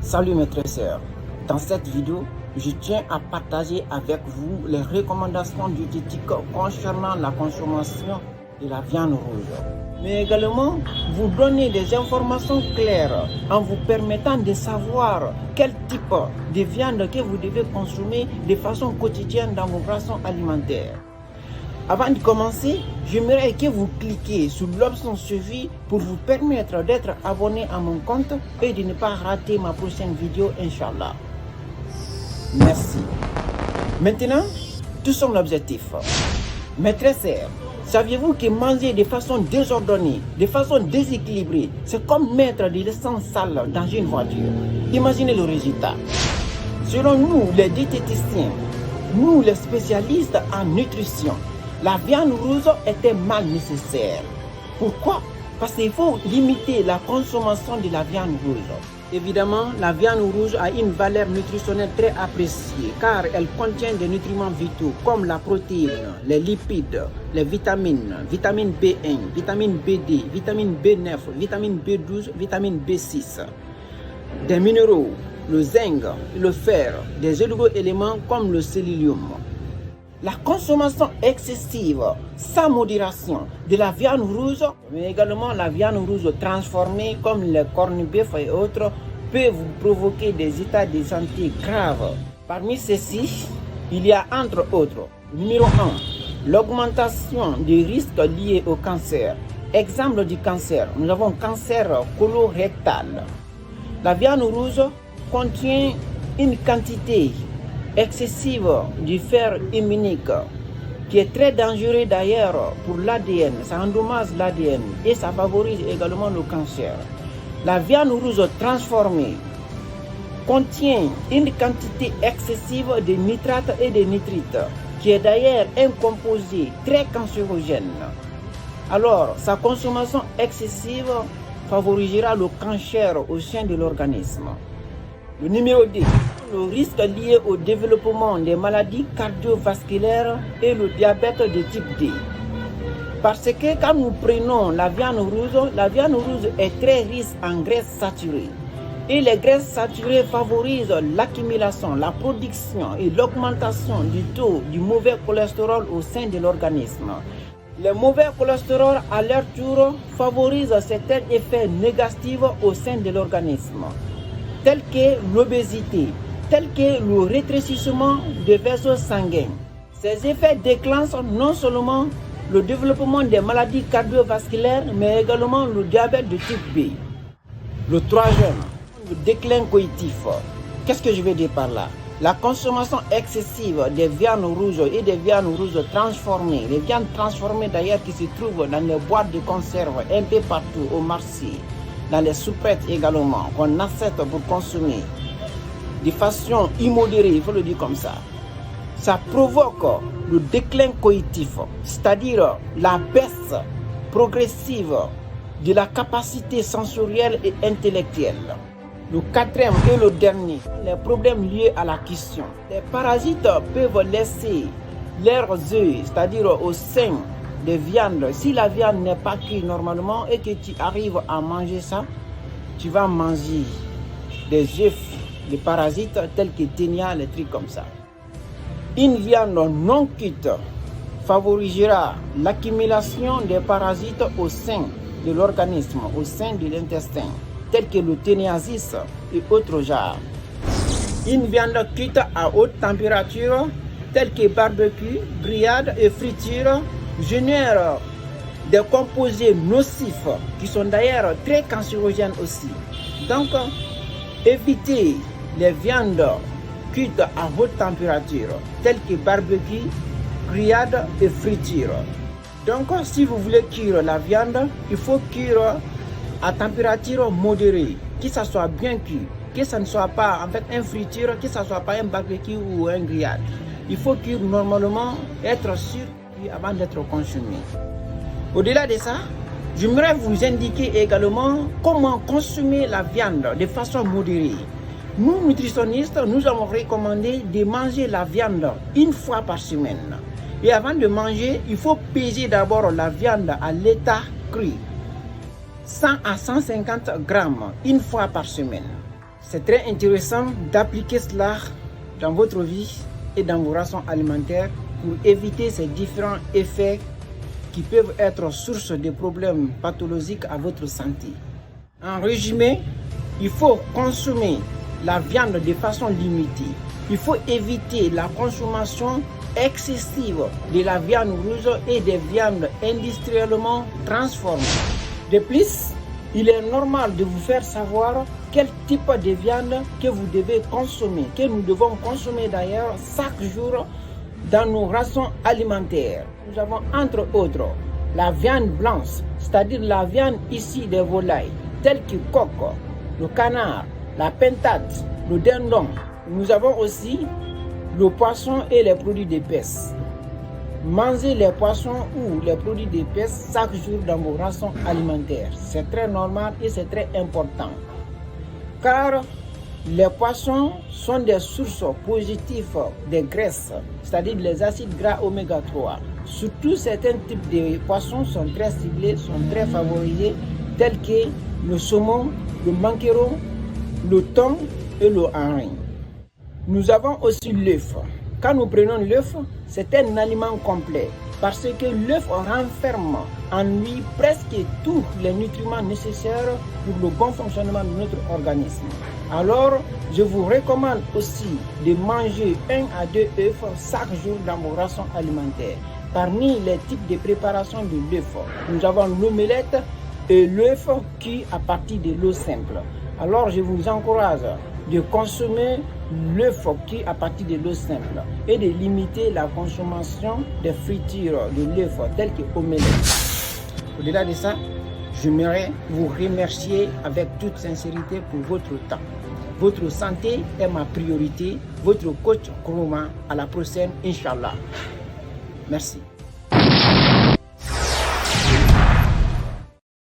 Salut mes très sœurs, dans cette vidéo, je tiens à partager avec vous les recommandations diététiques concernant la consommation de la viande rouge. Mais également, vous donner des informations claires en vous permettant de savoir quel type de viande que vous devez consommer de façon quotidienne dans vos rations alimentaires. Avant de commencer, j'aimerais que vous cliquiez sur l'option suivie pour vous permettre d'être abonné à mon compte et de ne pas rater ma prochaine vidéo, Inch'Allah. Merci. Maintenant, touchons l'objectif. Mes très sœurs, saviez-vous que manger de façon désordonnée, de façon déséquilibrée, c'est comme mettre de l'essence sale dans une voiture? Imaginez le résultat. Selon nous, les diététiciens, nous les spécialistes en nutrition, la viande rouge était mal nécessaire. Pourquoi? Parce qu'il faut limiter la consommation de la viande rouge. Évidemment, la viande rouge a une valeur nutritionnelle très appréciée car elle contient des nutriments vitaux comme la protéine, les lipides, les vitamines, vitamine B1, vitamine B2, vitamine B9, vitamine B12, vitamine B6, des minéraux, le zinc, le fer, des oligo-éléments comme le sélénium. La consommation excessive, sans modération, de la viande rouge, mais également la viande rouge transformée comme les corned beef et autres, peut vous provoquer des états de santé graves. Parmi ceux-ci, il y a entre autres, numéro 1, l'augmentation des risques liés au cancer. Exemple du cancer, nous avons cancer colorectal. La viande rouge contient une quantité excessive du fer huminique qui est très dangereux d'ailleurs pour l'ADN, ça endommage l'ADN et ça favorise également le cancer. La viande rouge transformée contient une quantité excessive de nitrates et de nitrites qui est d'ailleurs un composé très cancérogène. Alors, sa consommation excessive favorisera le cancer au sein de l'organisme. Le numéro 2, le risque lié au développement des maladies cardiovasculaires et le diabète de type D. Parce que quand nous prenons la viande rouge est très riche en graisses saturées. Et les graisses saturées favorisent l'accumulation, la production et l'augmentation du taux du mauvais cholestérol au sein de l'organisme. Le mauvais cholestérol, à leur tour, favorise certains effets négatifs au sein de l'organisme, tels que l'obésité, tel que le rétrécissement des vaisseaux sanguins. Ces effets déclenchent non seulement le développement des maladies cardiovasculaires, mais également le diabète de type B. Le troisième, le déclin cognitif. Qu'est-ce que je veux dire par là? La consommation excessive des viandes rouges et des viandes rouges transformées, les viandes transformées d'ailleurs qui se trouvent dans les boîtes de conserve un peu partout au marché, dans les soupettes également, qu'on achète pour consommer de façon immodérée, il faut le dire comme ça. Ça provoque le déclin cognitif, c'est-à-dire la baisse progressive de la capacité sensorielle et intellectuelle. Le quatrième et le dernier, les problèmes liés à la cuisson. Les parasites peuvent laisser leurs œufs, c'est-à-dire au sein des viandes. Si la viande n'est pas cuite normalement et que tu arrives à manger ça, tu vas manger des œufs, des parasites tels que ténia, les trucs comme ça. Une viande non cuite favorisera l'accumulation des parasites au sein de l'organisme, au sein de l'intestin, tels que le téniasis et autres genres. Une viande cuite à haute température, telle que barbecue, grillade et friture, génère des composés nocifs qui sont d'ailleurs très cancérogènes aussi. Donc, évitez les viandes cuites à haute température, telles que barbecue, grillade et friture. Donc, si vous voulez cuire la viande, il faut cuire à température modérée, que ça soit bien cuit, que ça ne soit pas en fait un friture, que ça ne soit pas un barbecue ou un grillade. Il faut cuire normalement, être sûr avant d'être consommé. Au-delà de ça, j'aimerais vous indiquer également comment consommer la viande de façon modérée. Nous, nutritionnistes, nous avons recommandé de manger la viande une fois par semaine. Et avant de manger, il faut peser d'abord la viande à l'état cru. 100 à 150 grammes une fois par semaine. C'est très intéressant d'appliquer cela dans votre vie et dans vos rations alimentaires pour éviter ces différents effets qui peuvent être source de problèmes pathologiques à votre santé. En résumé, il faut consommer la viande de façon limitée. Il faut éviter la consommation excessive de la viande rouge et des viandes industriellement transformées. De plus, il est normal de vous faire savoir quel type de viande que vous devez consommer, que nous devons consommer d'ailleurs chaque jour dans nos rations alimentaires. Nous avons entre autres la viande blanche, c'est-à-dire la viande issue des volailles, telles que coq, le canard, la pintade, le dindon. Nous avons aussi le poisson et les produits de pêche. Mangez les poissons ou les produits de pêche chaque jour dans vos rations alimentaires. C'est très normal et c'est très important. Car les poissons sont des sources positives de graisses, c'est-à-dire les acides gras oméga 3. Surtout certains types de poissons sont très ciblés, sont très favorisés, tels que le saumon, le maquereau, le thon et le hareng. Nous avons aussi l'œuf. Quand nous prenons l'œuf, c'est un aliment complet parce que l'œuf renferme en lui presque tous les nutriments nécessaires pour le bon fonctionnement de notre organisme. Alors, je vous recommande aussi de manger 1 à 2 œufs chaque jour dans vos rations alimentaires. Parmi les types de préparation de l'œuf, nous avons l'omelette et l'œuf cuit à partir de l'eau simple. Alors, je vous encourage de consommer l'œuf cuit à partir de l'eau simple et de limiter la consommation des fritures de l'œuf telles que omelette. Au-delà de ça, j'aimerais vous remercier avec toute sincérité pour votre temps. Votre santé est ma priorité. Votre coach Nkrumah. À la prochaine, Inch'Allah. Merci.